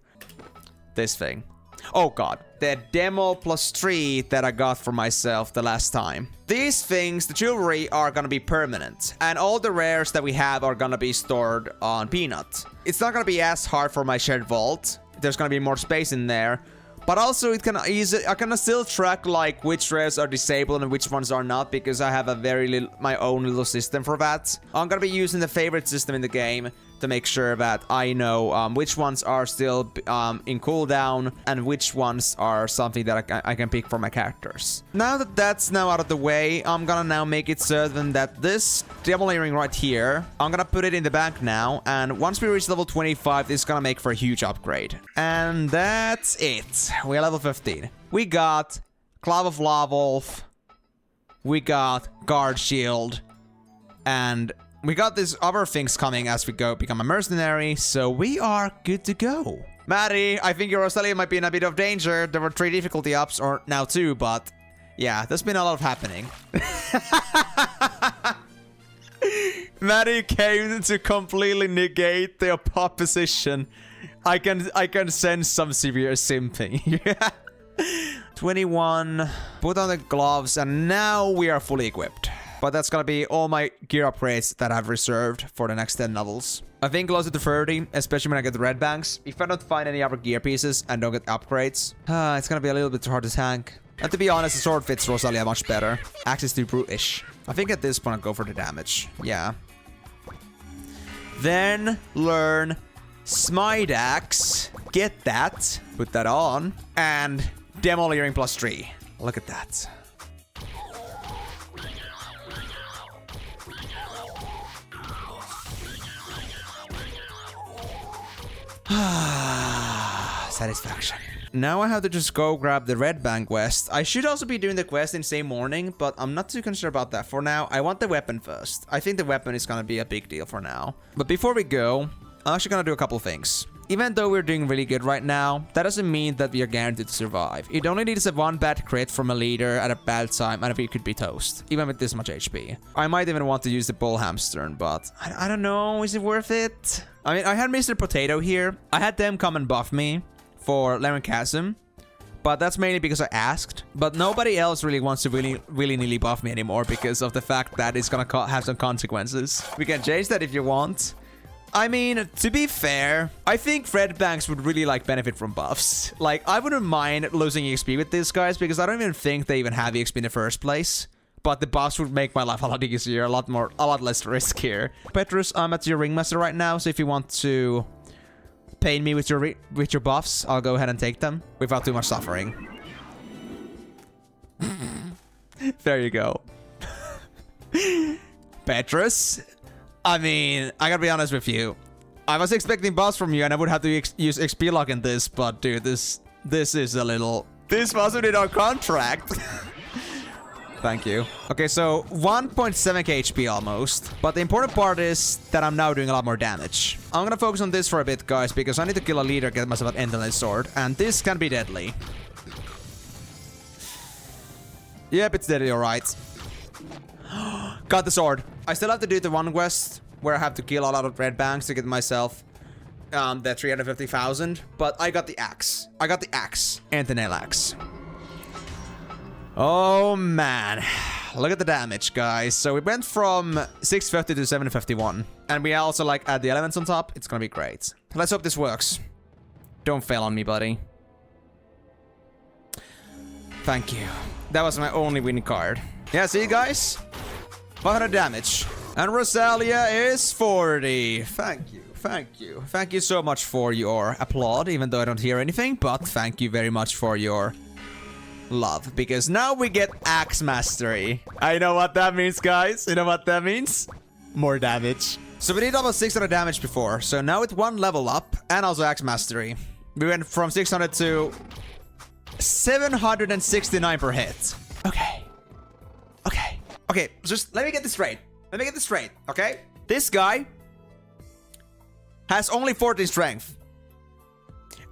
This thing. Oh god. The demo +3 that I got for myself the last time. These things, the jewelry, are gonna be permanent. And all the rares that we have are gonna be stored on Peanut. It's not gonna be as hard for my shared vault. There's gonna be more space in there. But also, I can still track like which rares are disabled and which ones are not, because I have a my own little system for that. I'm gonna be using the favorite system in the game to make sure that I know which ones are still in cooldown and which ones are something that I can pick for my characters. Now that that's now out of the way, I'm gonna now make it certain that this double earring right here, I'm gonna put it in the bank now, and once we reach level 25, this is gonna make for a huge upgrade. And that's it. We're level 15. We got Claw of Lawwolf, we got Guard Shield, and we got these other things coming as we go become a mercenary, so we are good to go. Maddie, I think your Rosalia might be in a bit of danger. There were 3 difficulty ups, or now 2, but yeah, there's been a lot of happening. Maddie came to completely negate the opposition. I can sense some severe simping. 21. Put on the gloves, and now we are fully equipped. But that's gonna be all my gear upgrades that I've reserved for the next 10 levels. I think closer to 30, especially when I get the red banks. If I don't find any other gear pieces and don't get upgrades, it's gonna be a little bit hard to tank. And to be honest, the sword fits Rosalia much better. Axe is too brute-ish. I think at this point I'll go for the damage. Yeah. Then learn Smite Axe. Get that. Put that on. And Demoliering +3. Look at that. Satisfaction. Now I have to just go grab the red bank quest. I should also be doing the quest in the same morning, but I'm not too concerned about that for now. I want the weapon first. I think the weapon is gonna be a big deal for now. But before we go, I'm actually gonna do a couple things. Even though we're doing really good right now, that doesn't mean that we are guaranteed to survive. It only needs a 1 bad crit from a leader at a bad time and we could be toast, even with this much HP. I might even want to use the bull hamster, but I don't know, is it worth it? I mean, I had Mr. Potato here. I had them come and buff me for Lemon Chasm, but that's mainly because I asked. But nobody else really wants to willy-nilly buff me anymore because of the fact that it's gonna have some consequences. We can change that if you want. I mean, to be fair, I think red banks would really benefit from buffs. Like, I wouldn't mind losing EXP with these guys because I don't even think they even have EXP in the first place. But the buffs would make my life a lot easier, a lot less riskier. Petrus, I'm at your ringmaster right now, so if you want to pain me with your buffs, I'll go ahead and take them without too much suffering. There you go. Petrus, I mean, I gotta be honest with you. I was expecting buffs from you, and I would have to use XP lock in this, but dude, this is a little... This wasn't in our contract. Thank you. Okay, so 1.7k HP almost. But the important part is that I'm now doing a lot more damage. I'm gonna focus on this for a bit, guys, because I need to kill a leader, get myself an endless sword, and this can be deadly. Yep, it's deadly, alright. Got the sword. I still have to do the one quest where I have to kill a lot of red banks to get myself the 350,000, but I got the axe. I got the axe and the nail axe. Oh man, look at the damage, guys. So we went from 650 to 751, and we also add the elements on top. It's gonna be great. Let's hope this works. Don't fail on me, buddy. Thank you. That was my only winning card. Yeah, see you guys? 500 damage. And Rosalia is 40. Thank you. Thank you. Thank you so much for your applaud, even though I don't hear anything. But thank you very much for your love. Because now we get Axe Mastery. I know what that means, guys. You know what that means? More damage. So we did almost 600 damage before. So now with one level up and also Axe Mastery, we went from 600 to 769 per hit. Okay. Okay. Okay, just let me get this straight. Let me get this straight, okay? This guy has only 14 strength.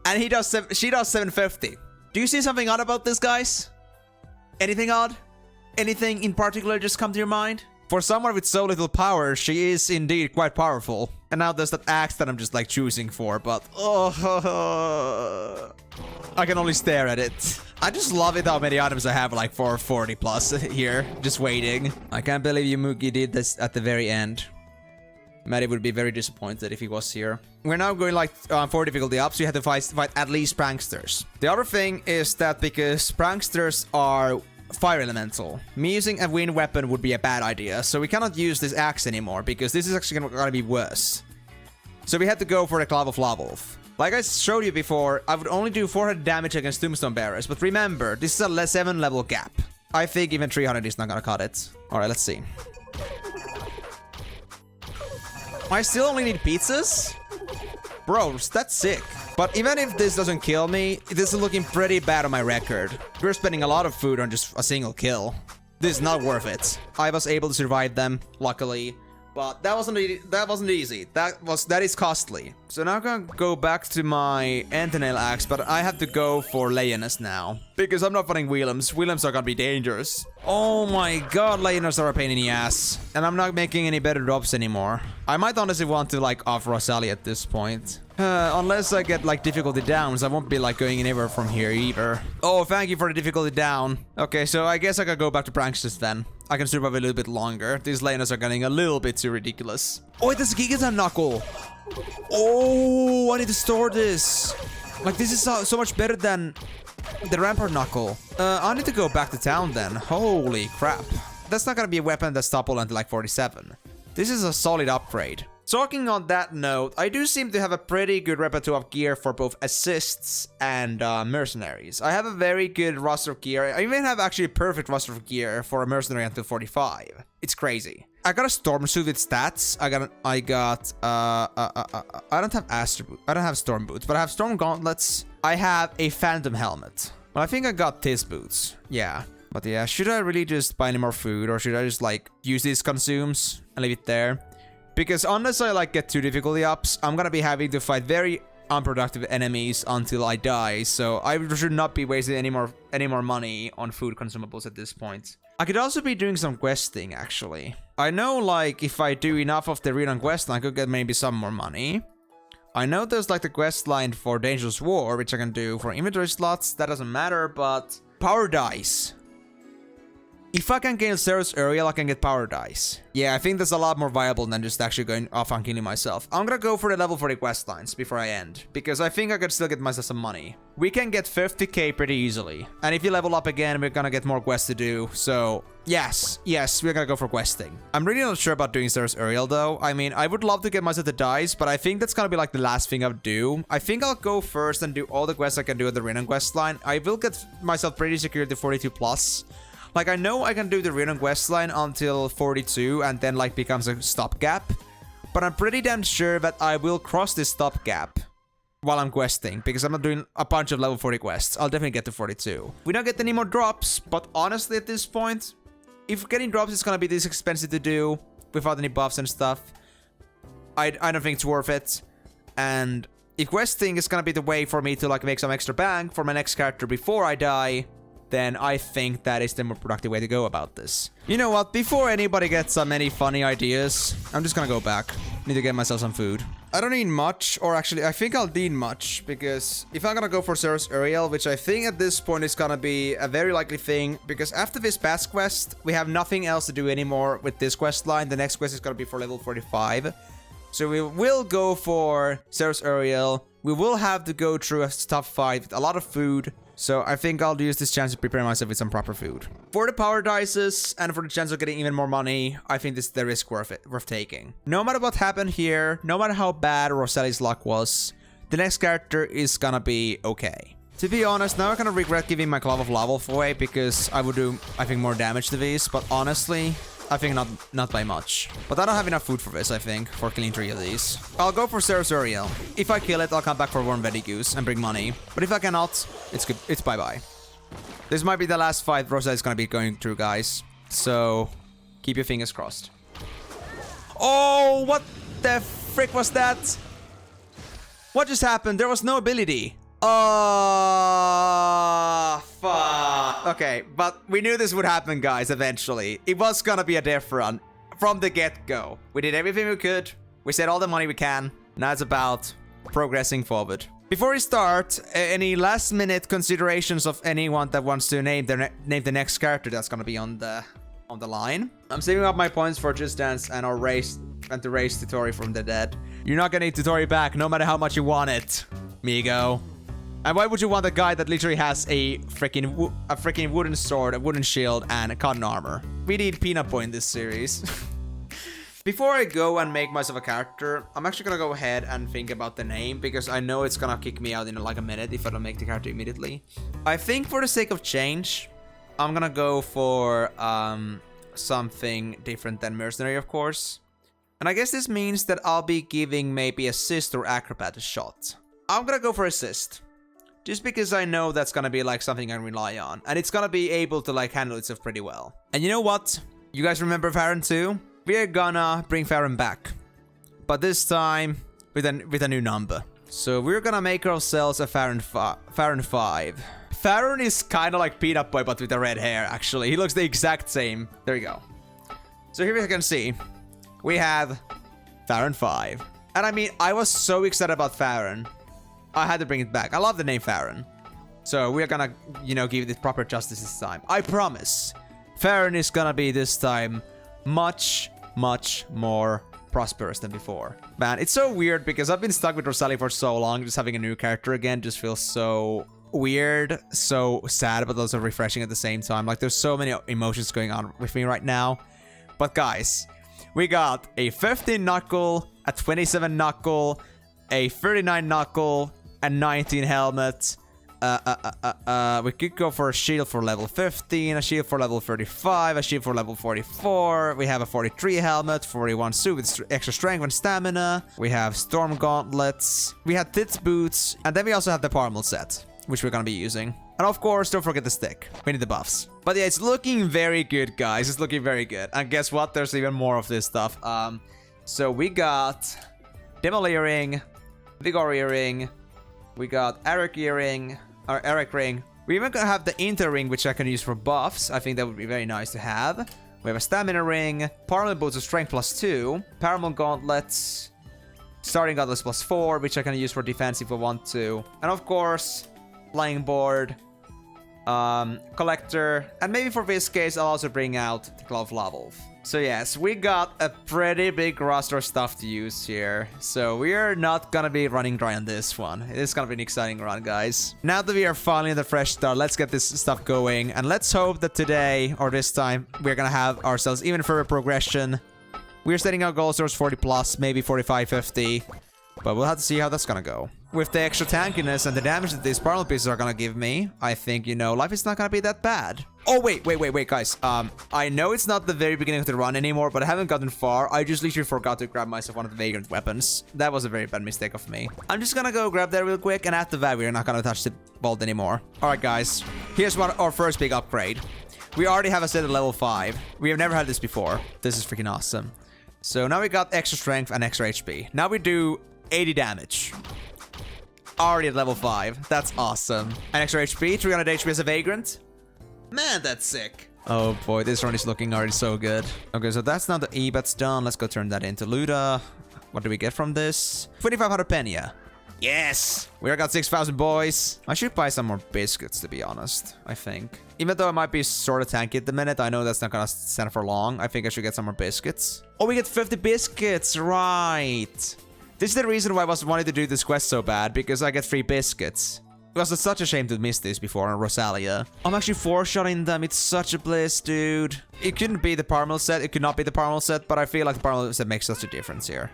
And she does 750. Do you see something odd about this, guys? Anything odd? Anything in particular just come to your mind? For someone with so little power, she is indeed quite powerful. And now there's that axe that I'm just like choosing for, but I can only stare at it. I just love it how many items I have, like 440 plus here, just waiting. I can't believe Yumuki did this at the very end. Maddie would be very disappointed if he was here. We're now going like 4 difficulty up, so you have to fight at least pranksters. The other thing is that because pranksters are fire elemental, me using a wind weapon would be a bad idea, so we cannot use this axe anymore because this is actually gonna be worse. So we had to go for the Claw of Lawwolf. Like I showed you before, I would only do 400 damage against Tombstone Bearers, but remember, this is a 7 level gap. I think even 300 is not gonna cut it. Alright, let's see. I still only need pizzas? Bro, that's sick. But even if this doesn't kill me, this is looking pretty bad on my record. We're spending a lot of food on just a single kill. This is not worth it. I was able to survive them, luckily. But that wasn't easy. That is costly. So now I'm gonna go back to my Antenail axe, but I have to go for Leonis now. Because I'm not fighting Wheelums. Wheelums are gonna be dangerous. Oh my god, Leonis are a pain in the ass. And I'm not making any better drops anymore. I might honestly want to like off Rosalia at this point. Unless I get like difficulty downs, I won't be like going anywhere from here either. Oh, thank you for the difficulty down. Okay, so I guess I can go back to Pranksters then. I can survive a little bit longer. These Leonis are getting a little bit too ridiculous. Oh, it is Gigaton Knuckle. Oh, I need to store this. Like, this is so much better than the Rampart Knuckle. I need to go back to town then. Holy crap. That's not gonna be a weapon that's toppled until like 47. This is a solid upgrade. Talking on that note, I do seem to have a pretty good repertoire of gear for both assists and mercenaries. I have a very good roster of gear. I even have actually a perfect roster of gear for a mercenary until 45. It's crazy. I got a storm suit with stats. I don't have Aster Boot. I don't have storm boots, but I have storm gauntlets. I have a phantom helmet. Well, I think I got Tis boots. Yeah. But yeah, should I really just buy any more food, or should I just like use these consumes and leave it there? Because unless I like get 2 difficulty ups, I'm gonna be having to fight very unproductive enemies until I die. So I should not be wasting any more money on food consumables at this point. I could also be doing some questing actually. I know like if I do enough of the Renan quest line, I could get maybe some more money. I know there's like the quest line for Dangerous War, which I can do for inventory slots. That doesn't matter, but power dice. If I can gain Zeros Uriel, I can get power dice. Yeah, I think that's a lot more viable than just actually going off and killing myself. I'm gonna go for the level 40 quest lines before I end, because I think I could still get myself some money. We can get 50k pretty easily. And if you level up again, we're gonna get more quests to do. So, yes, we're gonna go for questing. I'm really not sure about doing Zeros Uriel though. I mean, I would love to get myself the dice, but I think that's gonna be like the last thing I would do. I think I'll go first and do all the quests I can do at the Renan quest line. I will get myself pretty secure to 42 plus. Like, I know I can do the Renan quest line until 42 and then, like, becomes a stopgap. But I'm pretty damn sure that I will cross this stopgap while I'm questing, because I'm not doing a bunch of level 40 quests. I'll definitely get to 42. We don't get any more drops, but honestly at this point, if getting drops is gonna be this expensive to do without any buffs and stuff, I don't think it's worth it. And if questing is gonna be the way for me to, like, make some extra bank for my next character before I die, then I think that is the more productive way to go about this. You know what? Before anybody gets any funny ideas, I'm just gonna go back. Need to get myself some food. I don't need much, or actually, I think I'll need much, because if I'm gonna go for Zeros Uriel, which I think at this point is gonna be a very likely thing, because after this past quest, we have nothing else to do anymore with this quest line. The next quest is gonna be for level 45. So we will go for Zeros Uriel. We will have to go through a tough fight with a lot of food. So I think I'll use this chance to prepare myself with some proper food. For the power dices and for the chance of getting even more money, I think this is the risk worth taking. No matter what happened here, no matter how bad Rosalie's luck was, the next character is gonna be okay. To be honest, now I'm gonna regret giving my Glove of Lava away because I would do, I think, more damage to these, but honestly, I think not by much. But I don't have enough food for this, I think, for killing 3 of these. I'll go for Cerasuriel. If I kill it, I'll come back for Warm Veggie Goose and bring money. But if I cannot, it's good. It's bye-bye. This might be the last fight Rosa is gonna be going through, guys. So, keep your fingers crossed. Oh, what the frick was that? What just happened? There was no ability. Oh, fuck. Okay, but we knew this would happen, guys, eventually. It was gonna be a death run from the get-go. We did everything we could. We saved all the money we can. Now it's about progressing forward. Before we start, any last-minute considerations of anyone that wants to name the next character that's gonna be on the line? I'm saving up my points for Just Dance and to raise Titori from the dead. You're not gonna need Titori back, no matter how much you want it, Migo. And why would you want a guy that literally has a freaking wooden sword, a wooden shield, and a cotton armor? We need Peanut Boy in this series. Before I go and make myself a character, I'm actually gonna go ahead and think about the name, because I know it's gonna kick me out in like a minute if I don't make the character immediately. I think for the sake of change, I'm gonna go for something different than Mercenary, of course. And I guess this means that I'll be giving maybe Assist or Acrobat a shot. I'm gonna go for Assist. Just because I know that's gonna be like something I can rely on. And it's gonna be able to like handle itself pretty well. And you know what? You guys remember Farron too? We're gonna bring Farron back. But this time with a new number. So we're gonna make ourselves a Farron 5. Farron is kinda like Peanut Boy but with the red hair actually. He looks the exact same. There you go. So here we can see. We have Farron 5. And I mean, I was so excited about Farron. I had to bring it back. I love the name Farron. So we're gonna, you know, give it proper justice this time. I promise. Farron is gonna be this time much, much more prosperous than before. Man, it's so weird because I've been stuck with Rosalie for so long. Just having a new character again just feels so weird, so sad, but also refreshing at the same time. Like there's so many emotions going on with me right now. But guys, we got a 15 knuckle, a 27 knuckle, a 39 knuckle, a 19 helmet. We could go for a shield for level 15, a shield for level 35, a shield for level 44. We have a 43 helmet, 41 suit with extra strength and stamina. We have storm gauntlets. We have Tits boots. And then we also have the Parmel set, which we're gonna be using. And of course, don't forget the stick. We need the buffs. But yeah, it's looking very good, guys. It's looking very good. And guess what? There's even more of this stuff. So we got Demol Earring, Vigor Earring, we got Eric Earring, or Eric Ring. We even gonna have the Inter Ring, which I can use for buffs. I think that would be very nice to have. We have a Stamina Ring, Parliament Boots of Strength +2, Paramount Gauntlets, Starting Gauntlets +4, which I can use for defense if I want to. And of course, Flying Board, Collector, and maybe for this case, I'll also bring out the Glove Level. So yes, we got a pretty big roster of stuff to use here. So we are not gonna be running dry on this one. It is gonna be an exciting run, guys. Now that we are finally in the fresh start, let's get this stuff going. And let's hope that today, or this time, we're gonna have ourselves even further progression. We're setting our goals towards 40 plus, maybe 45, 50. But we'll have to see how that's gonna go. With the extra tankiness and the damage that these Parliament pieces are gonna give me, I think, you know, life is not gonna be that bad. Oh, wait, guys. I know it's not the very beginning of the run anymore, but I haven't gotten far. I just literally forgot to grab myself one of the vagrant weapons. That was a very bad mistake of me. I'm just gonna go grab that real quick, and after that, we're not gonna touch the bolt anymore. Alright, guys. Here's our first big upgrade. We already have a set at level 5. We have never had this before. This is freaking awesome. So now we got extra strength and extra HP. Now we do 80 damage. Already at level 5. That's awesome. And extra HP, 300 HP as a vagrant. Man, that's sick. Oh boy, this run is looking already so good. Okay, so that's now the E-Bats done. Let's go turn that into Luda. What do we get from this? 2500 Penya. Yes! We got 6,000 boys. I should buy some more biscuits, to be honest, I think. Even though I might be sort of tanky at the minute, I know that's not gonna stand for long. I think I should get some more biscuits. Oh, we get 50 biscuits, right. This is the reason why I was wanting to do this quest so bad, because I get free biscuits. It was such a shame to miss this before on Rosalia. I'm actually 4-shotting them. It's such a bliss, dude. It couldn't be the Parmel set. It could not be the Parmel set, but I feel like the Parmel set makes such a difference here.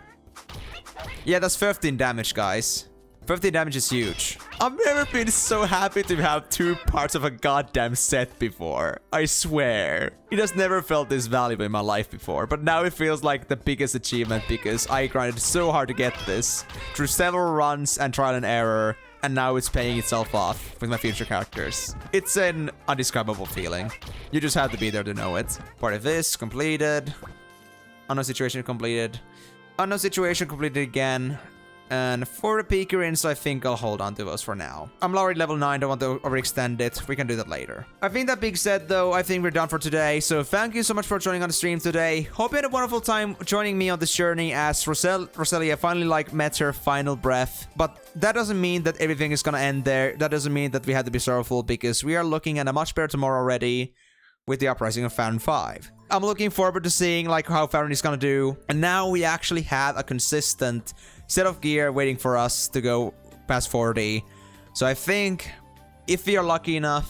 Yeah, that's 15 damage, guys. 15 damage is huge. I've never been so happy to have 2 parts of a goddamn set before. I swear. It has never felt this valuable in my life before. But now it feels like the biggest achievement because I grinded so hard to get this. Through several runs and trial and error. And now it's paying itself off with my future characters. It's an undescribable feeling. You just have to be there to know it. Part of this completed. Unknown situation completed. Unknown situation completed again. And for the Peakerins, I think I'll hold on to those for now. I'm already level 9, don't want to overextend it. We can do that later. I think that being said, though, I think we're done for today. So thank you so much for joining on the stream today. Hope you had a wonderful time joining me on this journey as Rosalia finally met her final breath. But that doesn't mean that everything is gonna end there. That doesn't mean that we have to be sorrowful because we are looking at a much better tomorrow already with the uprising of Farron 5. I'm looking forward to seeing how Farron is gonna do. And now we actually have a consistent set of gear waiting for us to go past 40. So I think if we are lucky enough,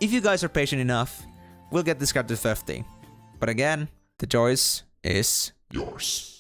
if you guys are patient enough, we'll get this card to 50. But again, the choice is yours.